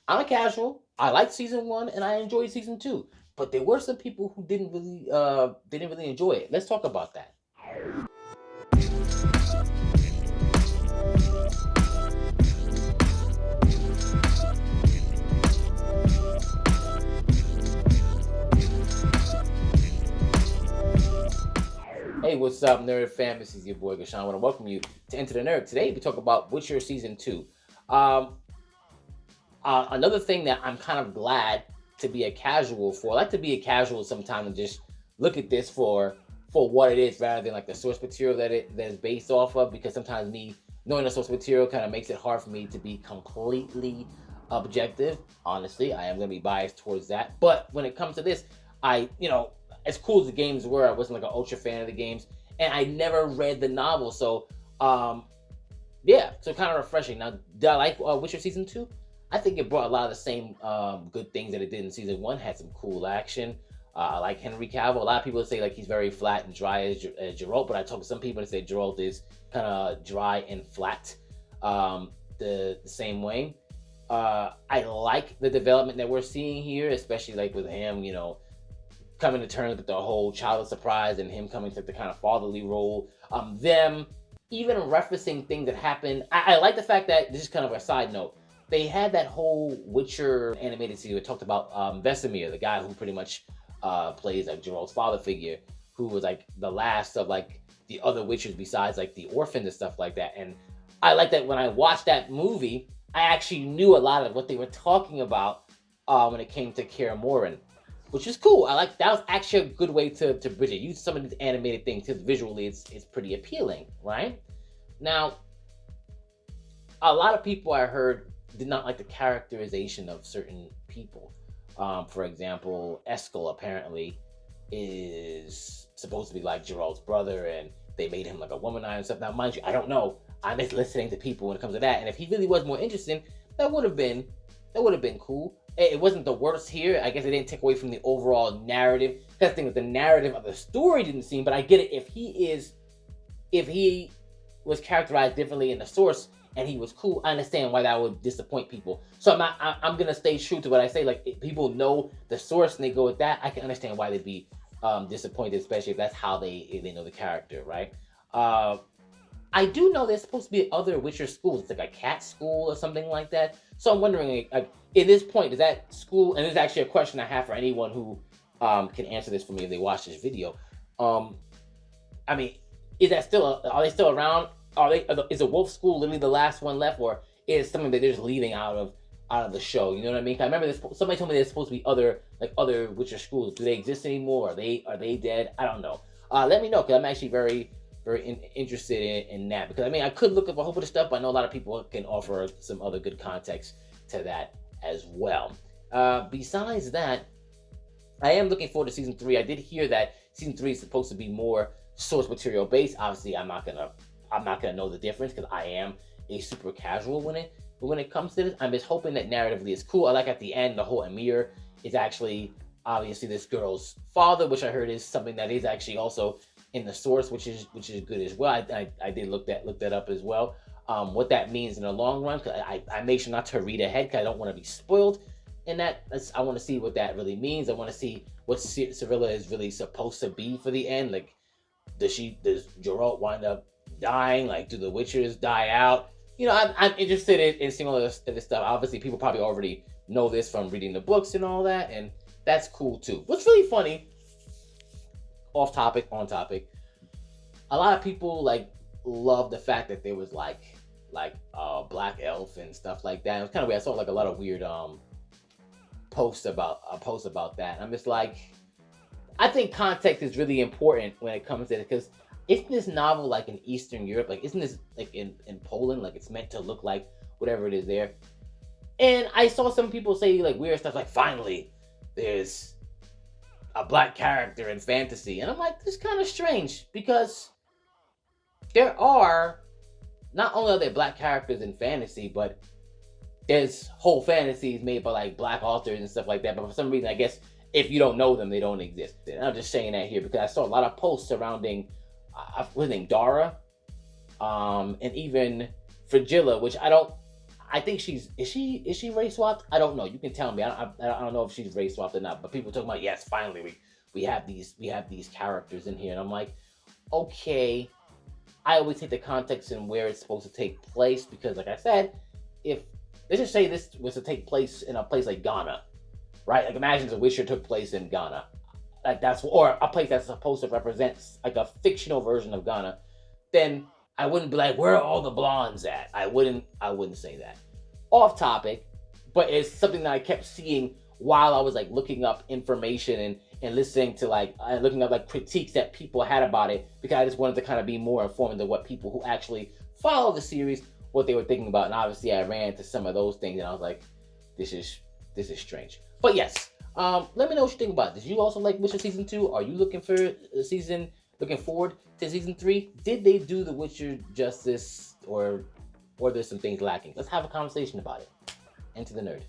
I'm a casual. I liked season one and I enjoyed season two. But there were some people who didn't really enjoy it. Let's talk about that. Hey, what's up, Nerd fam? This is your boy Gashan. I want to welcome you to Enter the Nerd. Today we talk about Witcher season two. Um, Another thing that I'm kind of glad to be a casual for. I like to be a casual sometimes and just look at this for what it is rather than like the source material that is based off of, because sometimes me knowing the source material kind of makes it hard for me to be completely objective. Honestly, I am going to be biased towards that. But when it comes to this, as cool as the games were, I wasn't like an ultra fan of the games, and I never read the novel. So, yeah, so kind of refreshing. Now, did I like Witcher season two? I think it brought a lot of the same good things that it did in season one. Had some cool action. I like Henry Cavill. A lot of people say like he's very flat and dry as Geralt, but I talk to some people and say Geralt is kind of dry and flat the same way. I like the development that we're seeing here, especially like with him, coming to terms with the whole child of surprise and him coming to the kind of fatherly role. Them even referencing things that happened. I like the fact that, this is kind of a side note, they had that whole Witcher animated series that talked about Vesemir, the guy who pretty much plays like Geralt's father figure, who was like the last of like the other Witchers besides like the orphans and stuff like that. And I like that when I watched that movie, I actually knew a lot of what they were talking about when it came to Kaer Morhen, which is cool. I like that. Was actually a good way to bridge it. Use some of these animated things because visually it's pretty appealing, right? Now, a lot of people I heard did not like the characterization of certain people. For example, Eskel apparently is supposed to be like Geralt's brother, and they made him like a womanizer and stuff. Now, mind you, I don't know. I'm just listening to people when it comes to that. And if he really was more interesting, that would have been cool. It wasn't the worst here. I guess it didn't take away from the overall narrative. That's the thing, with the narrative of the story didn't seem, but I get it. If he was characterized differently in the source and he was cool, I understand why that would disappoint people. So I'm gonna stay true to what I say. Like, if people know the source and they go with that, I can understand why they'd be disappointed, especially if that's how they know the character, right? I do know there's supposed to be other Witcher schools. It's like a cat school or something like that. So I'm wondering, like, at this point, does that school, and this is actually a question I have for anyone who can answer this for me if they watch this video. I mean, is that still, are they still around? Is the Wolf School literally the last one left, or is something that they're just leaving out of the show? You know what I mean? I remember somebody told me there's supposed to be other Witcher schools. Do they exist anymore? Are they dead? I don't know. Let me know, because I'm actually very interested in that, because I mean, I could look up a whole bunch of stuff, but I know a lot of people can offer some other good context to that as well. Besides that, I am looking forward to season 3. I did hear that season 3 is supposed to be more source material based. Obviously, I'm not gonna know the difference because I am a super casual when it comes to this. I'm just hoping that narratively it's cool. I like at the end the whole Emir is actually obviously this girl's father, which I heard is something that is actually also in the source, which is good as well. I did look that up as well. What that means in the long run, because I make sure not to read ahead because I don't want to be spoiled. And I want to see what that really means. I want to see what Cirilla is really supposed to be for the end. Like, does Geralt wind up dying? Like, do the Witchers die out? I'm interested in seeing all this stuff. Obviously, people probably already know this from reading the books and all that, and that's cool too. What's really funny, off topic, on topic, a lot of people like love the fact that there was like black elf and stuff like that. It was kind of weird. I saw like a lot of weird posts about that. I'm just like, I think context is really important when it comes to it, because isn't this novel like in Eastern Europe? Like, isn't this like in Poland? Like, it's meant to look like whatever it is there. And I saw some people say like weird stuff like, finally there's a black character in fantasy. And I'm like, this is kind of strange, because there are, not only are there black characters in fantasy, but there's whole fantasies made by like black authors and stuff like that. But for some reason, I guess if you don't know them, they don't exist. And I'm just saying that here because I saw a lot of posts surrounding what's her name, Dara, and even Frigilla, which I I think is she race swapped? I don't know. You can tell me. I don't know if she's race swapped or not. But people talking about, yes, finally we have these characters in here, and I'm like, okay. I always take the context and where it's supposed to take place, because, like I said, if let's just say this was to take place in a place like Ghana, right? Like, imagine The Witcher took place in Ghana, like that's, or a place that's supposed to represent like a fictional version of Ghana, then I wouldn't be like, where are all the blondes at? I wouldn't say that. Off topic, but it's something that I kept seeing while I was like looking up information and listening to like looking up like critiques that people had about it, because I just wanted to kind of be more informed of what people who actually follow the series, what they were thinking about. And obviously I ran into some of those things and I was like, this is strange. But yes, let me know what you think about this. You also like Witcher season 2? Are you looking forward to season 3? Did they do The Witcher justice, or there's some things lacking? Let's have a conversation about it. Enter the nerd.